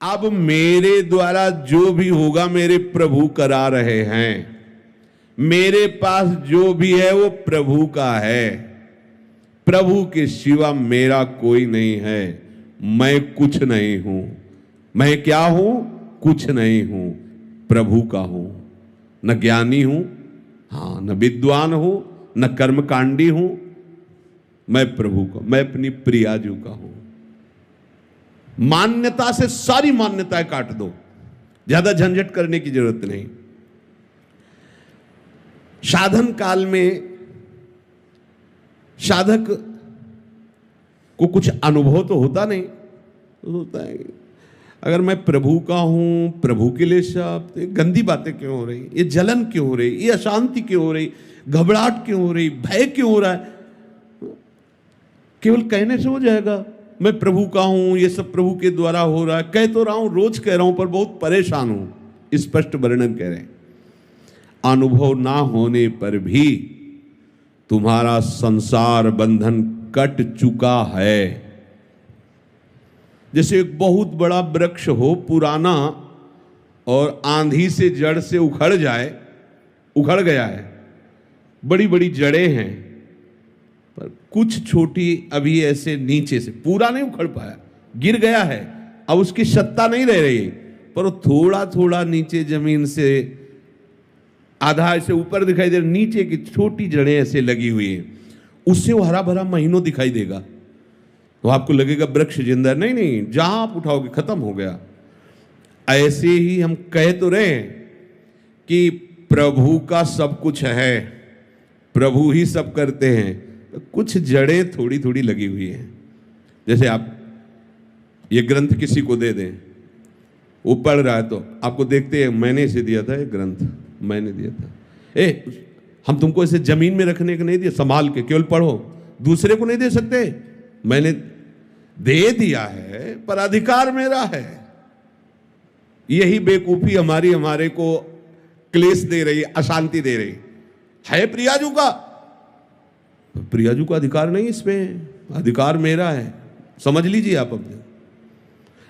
अब मेरे द्वारा जो भी होगा मेरे प्रभु करा रहे हैं। मेरे पास जो भी है वो प्रभु का है। प्रभु के सिवा मेरा कोई नहीं है। मैं कुछ नहीं हूं। मैं क्या हूं? कुछ नहीं हूं, प्रभु का हूं। न ज्ञानी हूं, हां, न विद्वान हूं, न कर्मकांडी हूं। मैं प्रभु का, मैं अपनी प्रियाजू का हूं। मान्यता से सारी मान्यताएं काट दो, ज्यादा झंझट करने की जरूरत नहीं। साधन काल में साधक को कुछ अनुभव तो होता नहीं, तो होता है अगर मैं प्रभु का हूं, प्रभु के लिए सब, तो गंदी बातें क्यों हो रही, ये जलन क्यों हो रही, ये अशांति क्यों हो रही, घबराहट क्यों हो रही, भय क्यों हो रहा है? केवल कहने से हो जाएगा मैं प्रभु का हूं, ये सब प्रभु के द्वारा हो रहा है? कह तो रहा हूं, रोज कह रहा हूं, पर बहुत परेशान हूं। स्पष्ट वर्णन कह रहे हैं। अनुभव ना होने पर भी तुम्हारा संसार बंधन कट चुका है। जैसे एक बहुत बड़ा वृक्ष हो, पुराना, और आंधी से जड़ से उखड़ जाए, उखड़ गया है, बड़ी बड़ी जड़ें हैं, पर कुछ छोटी अभी ऐसे नीचे से, पूरा नहीं उखड़ पाया, गिर गया है, अब उसकी सत्ता नहीं रह रही, पर वो थोड़ा थोड़ा नीचे जमीन से आधा ऐसे ऊपर दिखाई दे रहा, नीचे की छोटी जड़ें ऐसे लगी हुई है, उससे वो हरा भरा महीनों दिखाई देगा, तो आपको लगेगा वृक्ष जिंदा। नहीं नहीं, जहां आप उठाओगे खत्म हो गया। ऐसे ही हम कह तो रहे कि प्रभु का सब कुछ है, प्रभु ही सब करते हैं, तो कुछ जड़ें थोड़ी थोड़ी लगी हुई हैं। जैसे आप ये ग्रंथ किसी को दे दें, वो पढ़ रहा है, तो आपको देखते हैं, मैंने इसे दिया था, ये ग्रंथ मैंने दिया था। हम तुमको इसे जमीन में रखने को नहीं दिया, संभाल के केवल पढ़ो, दूसरे को नहीं दे सकते। मैंने दे दिया है, पर अधिकार मेरा है। यही बेवकूफी हमारे को क्लेश दे रही, अशांति दे रही है। प्रियाजू का, प्रियाजू का अधिकार नहीं, इसमें अधिकार मेरा है। समझ लीजिए आप अपने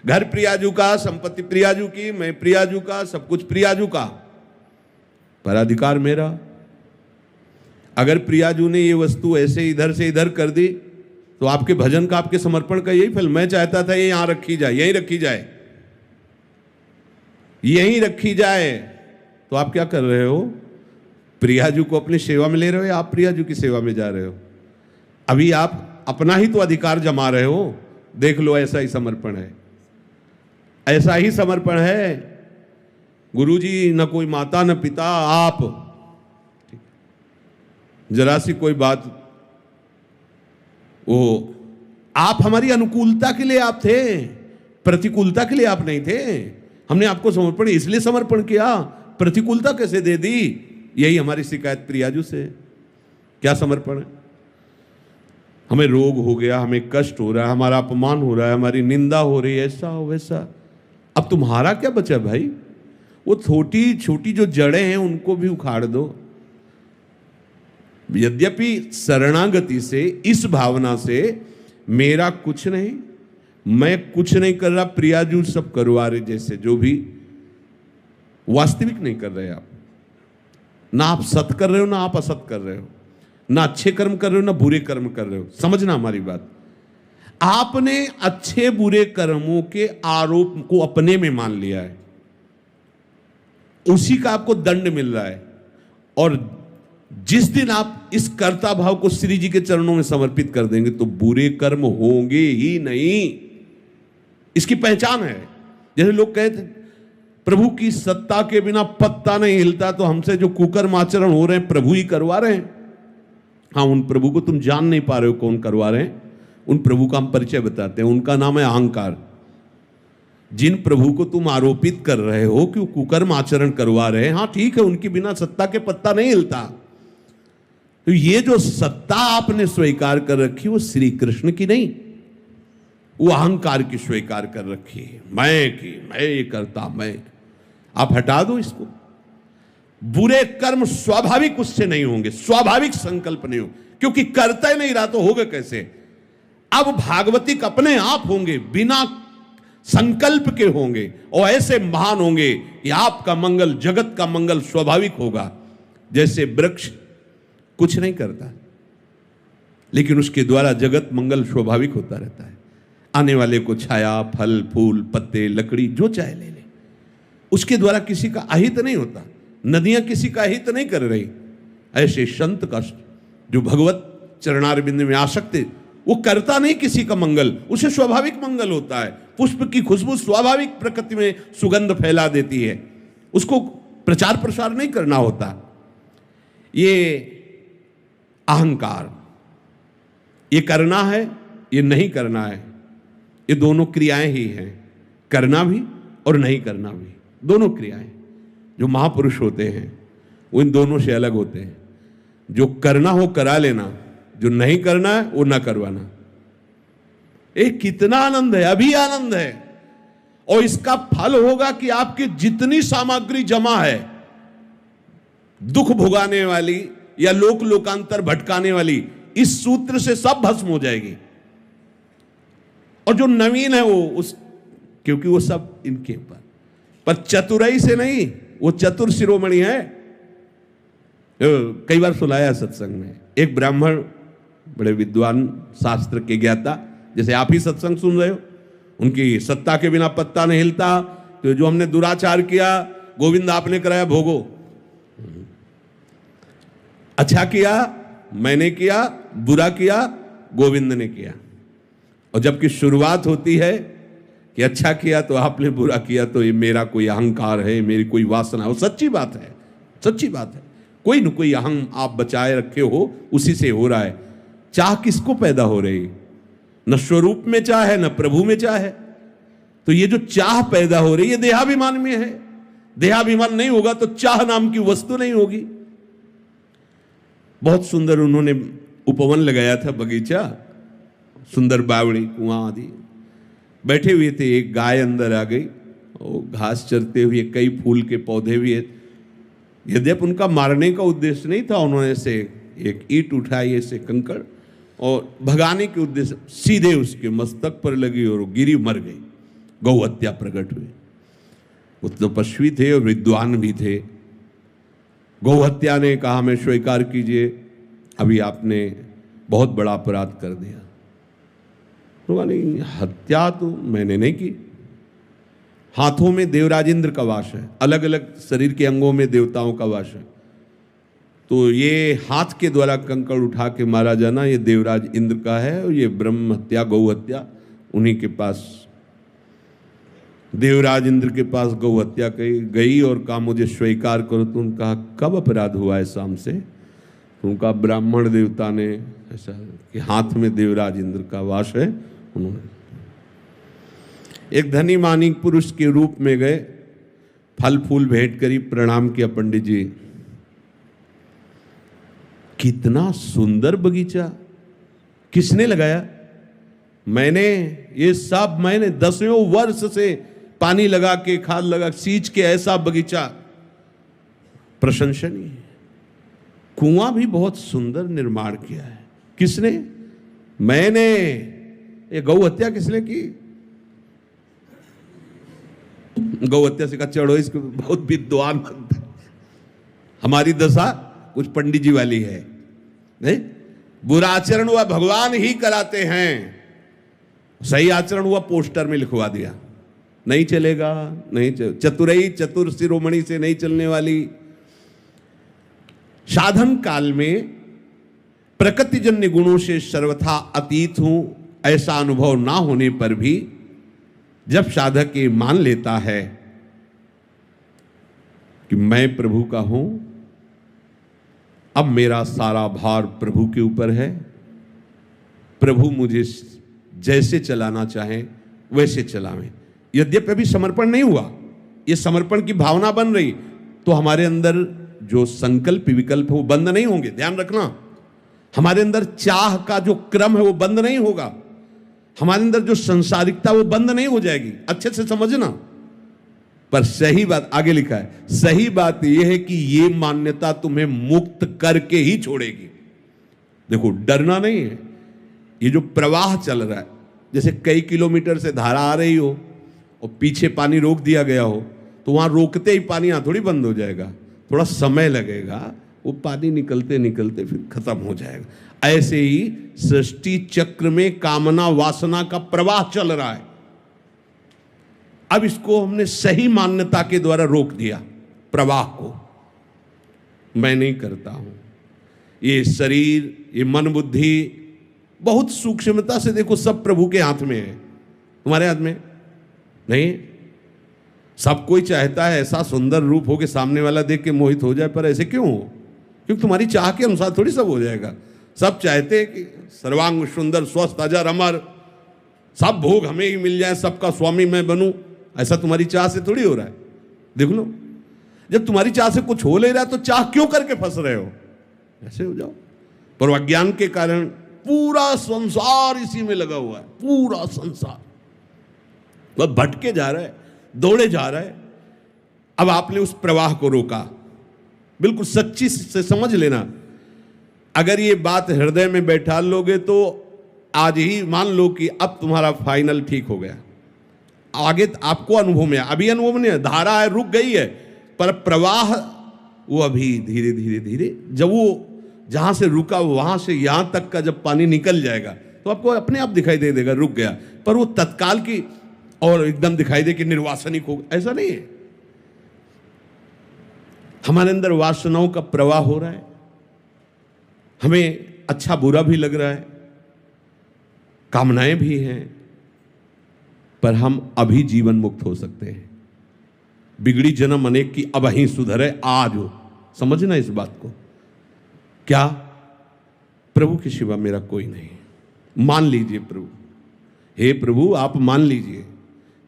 घर प्रियाजू का, संपत्ति प्रियाजू की, मैं प्रियाजू का, सब कुछ प्रियाजू का, पर अधिकार मेरा। अगर प्रियाजू ने ये वस्तु ऐसे इधर से इधर कर दी, तो आपके भजन का, आपके समर्पण का यही फल। मैं चाहता था ये यहां रखी जाए, यहीं रखी जाए, यहीं रखी जाए, तो आप क्या कर रहे हो? प्रियाजू को अपनी सेवा में ले रहे हो, आप प्रियाजू की सेवा में जा रहे हो। अभी आप अपना ही तो अधिकार जमा रहे हो। देख लो, ऐसा ही समर्पण है, ऐसा ही समर्पण है। गुरुजी न कोई माता न पिता, आप। जरा सी कोई बात, वो आप हमारी अनुकूलता के लिए आप थे, प्रतिकूलता के लिए आप नहीं थे। हमने आपको समर्पण इसलिए समर्पण किया, प्रतिकूलता कैसे दे दी? यही हमारी शिकायत प्रियाजू से। क्या समर्पण है? हमें रोग हो गया, हमें कष्ट हो रहा है, हमारा अपमान हो रहा है, हमारी निंदा हो रही है, ऐसा हो वैसा। अब तुम्हारा क्या बचा भाई? वो छोटी छोटी जो जड़ें हैं उनको भी उखाड़ दो। यद्यपि शरणागति से, इस भावना से, मेरा कुछ नहीं, मैं कुछ नहीं कर रहा, प्रियाजू सब करवा रहे, जैसे जो भी वास्तविक नहीं कर रहे आप। ना आप सत कर रहे हो, ना आप असत कर रहे हो, ना अच्छे कर्म कर रहे हो, ना बुरे कर्म कर रहे हो। समझना हमारी बात। आपने अच्छे बुरे कर्मों के आरोप को अपने में मान लिया है, उसी का आपको दंड मिल रहा है। और जिस दिन आप इस कर्ता भाव को श्री जी के चरणों में समर्पित कर देंगे, तो बुरे कर्म होंगे ही नहीं। इसकी पहचान है। जैसे लोग कहते प्रभु की सत्ता के बिना पत्ता नहीं हिलता, तो हमसे जो कुकर्म आचरण हो रहे हैं प्रभु ही करवा रहे हैं। हाँ, उन प्रभु को तुम जान नहीं पा रहे हो कौन करवा रहे हैं। उन प्रभु का हम परिचय बताते हैं, उनका नाम है अहंकार। जिन प्रभु को तुम आरोपित कर रहे हो कि वो कुकर्म आचरण करवा रहे हैं, हाँ ठीक है, उनके बिना सत्ता के पत्ता नहीं हिलता। तो ये जो सत्ता आपने स्वीकार कर रखी, वो श्री कृष्ण की नहीं, वो अहंकार की स्वीकार कर रखी है। मैं ये करता, मैं। आप हटा दो इसको। बुरे कर्म स्वाभाविक उससे नहीं होंगे, स्वाभाविक संकल्प नहीं हो, क्योंकि करता ही नहीं रहा तो होगा कैसे? अब भागवतिक अपने आप होंगे, बिना संकल्प के होंगे और ऐसे महान होंगे कि आपका मंगल, जगत का मंगल स्वाभाविक होगा। जैसे वृक्ष कुछ नहीं करता, लेकिन उसके द्वारा जगत मंगल स्वाभाविक होता रहता है। आने वाले को छाया, फल, फूल, पत्ते, लकड़ी जो चाहे ले ले, उसके द्वारा किसी का अहित नहीं होता। नदियां किसी का अहित नहीं कर रही। ऐसे संत का जो भगवत चरणारविंद में आसक्त है, वो करता नहीं किसी का मंगल, उसे स्वाभाविक मंगल होता है। पुष्प की खुशबू स्वाभाविक प्रकृति में सुगंध फैला देती है, उसको प्रचार प्रसार नहीं करना होता। ये अहंकार, ये करना है, ये नहीं करना है, ये दोनों क्रियाएं ही हैं। करना भी और नहीं करना भी, दोनों क्रियाएं। जो महापुरुष होते हैं वो इन दोनों से अलग होते हैं। जो करना हो करा लेना, जो नहीं करना है वो ना करवाना। कितना आनंद है, अभी आनंद है। और इसका फल होगा कि आपकी जितनी सामग्री जमा है, दुख भुगाने वाली या लोक लोकांतर भटकाने वाली, इस सूत्र से सब भस्म हो जाएगी। और जो नवीन है वो क्योंकि वो सब इनके पर चतुराई से नहीं, वो चतुर शिरोमणि है। कई बार सुनाया सत्संग में, एक ब्राह्मण बड़े विद्वान, शास्त्र के ज्ञाता, जैसे आप ही सत्संग सुन रहे हो, उनकी सत्ता के बिना पत्ता नहीं हिलता। तो जो हमने दुराचार किया, गोविंद आपने कराया भोगो। अच्छा किया मैंने किया, बुरा किया गोविंद ने किया। और जबकि शुरुआत होती है कि अच्छा किया तो आपने, बुरा किया तो ये मेरा कोई अहंकार है, मेरी कोई वासना है। वो सच्ची बात है, सच्ची बात है। कोई न कोई अहं आप बचाए रखे हो, उसी से हो रहा है। चाह किसको पैदा हो रही? न स्वरूप में चाह है, न प्रभु में चाह है। तो ये जो चाह पैदा हो रही है, देहाभिमान में है। देहाभिमान नहीं होगा तो चाह नाम की वस्तु नहीं होगी। बहुत सुंदर उन्होंने उपवन लगाया था, बगीचा, सुंदर बावड़ी, कुआं आदि। बैठे हुए थे, एक गाय अंदर आ गई और घास चरते हुए, कई फूल के पौधे भी है। यद्यपि उनका मारने का उद्देश्य नहीं था, उन्होंने से एक ईंट उठाई, ऐसे कंकड़, और भगाने के उद्देश्य सीधे उसके मस्तक पर लगी और गिरी, मर गई। गौ हत्या प्रकट हुई। वो तपस्वी थे और विद्वान भी थे। गौ हत्या ने कहा, हमें स्वीकार कीजिए, अभी आपने बहुत बड़ा अपराध कर दिया। तो नहीं, हत्या तो मैंने नहीं की। हाथों में देवराज इंद्र का वास है, अलग अलग शरीर के अंगों में देवताओं का वास है। तो ये हाथ के द्वारा कंकड़ उठा के मारा जाना, ये देवराज इंद्र का है। और ये ब्रह्म हत्या, गौ हत्या उन्हीं के पास, देवराज इंद्र के पास गौ हत्या गई और कहा मुझे स्वीकार करो। तो उन्होंने कहा कब अपराध हुआ है शाम से? तो उनका ब्राह्मण देवता ने ऐसा कि हाथ में देवराज इंद्र का वास है। उन्होंने एक धनी मानी पुरुष के रूप में गए, फल फूल भेंट करी, प्रणाम किया, पंडित जी कितना सुंदर बगीचा, किसने लगाया? मैंने, ये सब मैंने 10वें वर्ष से पानी लगा के, खाद लगा, सींच के ऐसा बगीचा, प्रशंसनीय। कुआं भी बहुत सुंदर निर्माण किया है। किसने? मैंने। ये गौ हत्या किसने की? गौ हत्या से कहा चढ़ो, इसको बहुत विद्वान बनता है। हमारी दशा कुछ पंडित जी वाली है। नहीं, बुरा आचरण हुआ भगवान ही कराते हैं, सही आचरण हुआ पोस्टर में लिखवा दिया, नहीं चलेगा, नहीं चतुरई, चतुर शिरोमणि से नहीं चलने वाली। साधन काल में प्रकृतिजन्य गुणों से सर्वथा अतीत हूं, ऐसा अनुभव ना होने पर भी जब साधक ये मान लेता है कि मैं प्रभु का हूं, अब मेरा सारा भार प्रभु के ऊपर है, प्रभु मुझे जैसे चलाना चाहे वैसे चलावें। यद्यपि अभी समर्पण नहीं हुआ, ये समर्पण की भावना बन रही, तो हमारे अंदर जो संकल्प विकल्प है वो बंद नहीं होंगे। ध्यान रखना, हमारे अंदर चाह का जो क्रम है वो बंद नहीं होगा, हमारे अंदर जो संसारिकता वो बंद नहीं हो जाएगी। अच्छे से समझना। पर सही बात आगे लिखा है, सही बात यह है कि ये मान्यता तुम्हें मुक्त करके ही छोड़ेगी। देखो, डरना नहीं है। ये जो प्रवाह चल रहा है, जैसे कई किलोमीटर से धारा आ रही हो और पीछे पानी रोक दिया गया हो तो वहां रोकते ही पानी यहाँ थोड़ी बंद हो जाएगा, थोड़ा समय लगेगा, वो पानी निकलते निकलते फिर खत्म हो जाएगा। ऐसे ही सृष्टि चक्र में कामना वासना का प्रवाह चल रहा है। अब इसको हमने सही मान्यता के द्वारा रोक दिया, प्रवाह को। मैं नहीं करता हूं, ये शरीर, ये मन बुद्धि बहुत सूक्ष्मता से देखो, सब प्रभु के हाथ में है, तुम्हारे हाथ में नहीं। सब कोई चाहता है ऐसा सुंदर रूप हो कि सामने वाला देख के मोहित हो जाए, पर ऐसे क्यों हो? क्योंकि तुम्हारी चाह के अनुसार थोड़ी सब हो जाएगा। सब चाहते हैं कि सर्वांग सुंदर, स्वस्थ, अजर, अमर, सब भोग हमें ही मिल जाए, सबका स्वामी मैं बनूं। ऐसा तुम्हारी चाह से थोड़ी हो रहा है। देख लो, जब तुम्हारी चाह से कुछ हो ले रहा है तो चाह क्यों करके फंस रहे हो? ऐसे हो जाओ। पर अज्ञान के कारण पूरा संसार इसी में लगा हुआ है, पूरा संसार वह भटके जा रहा है, दौड़े जा रहा है। अब आपने उस प्रवाह को रोका, बिल्कुल सच्ची से समझ लेना। अगर ये बात हृदय में बैठा लोगे तो आज ही मान लो कि अब तुम्हारा फाइनल ठीक हो गया। आगे आपको अनुभव में, अभी अनुभव नहीं है, धारा है रुक गई है, पर प्रवाह वो अभी धीरे धीरे धीरे, जब वो जहां से रुका वहां से यहां तक का जब पानी निकल जाएगा तो आपको अपने आप दिखाई दे देगा रुक गया। पर वो तत्काल की और एकदम दिखाई दे कि निर्वासनिक हो, ऐसा नहीं है। हमारे अंदर वासनाओं का प्रवाह हो रहा है, हमें अच्छा बुरा भी लग रहा है, कामनाएं भी हैं, पर हम अभी जीवन मुक्त हो सकते हैं। बिगड़ी जन्म अनेक की अब ही सुधरे आज हो, समझना इस बात को। क्या? प्रभु के सिवा मेरा कोई नहीं। मान लीजिए प्रभु, हे प्रभु आप मान लीजिए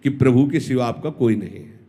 कि प्रभु के सिवा आपका कोई नहीं है।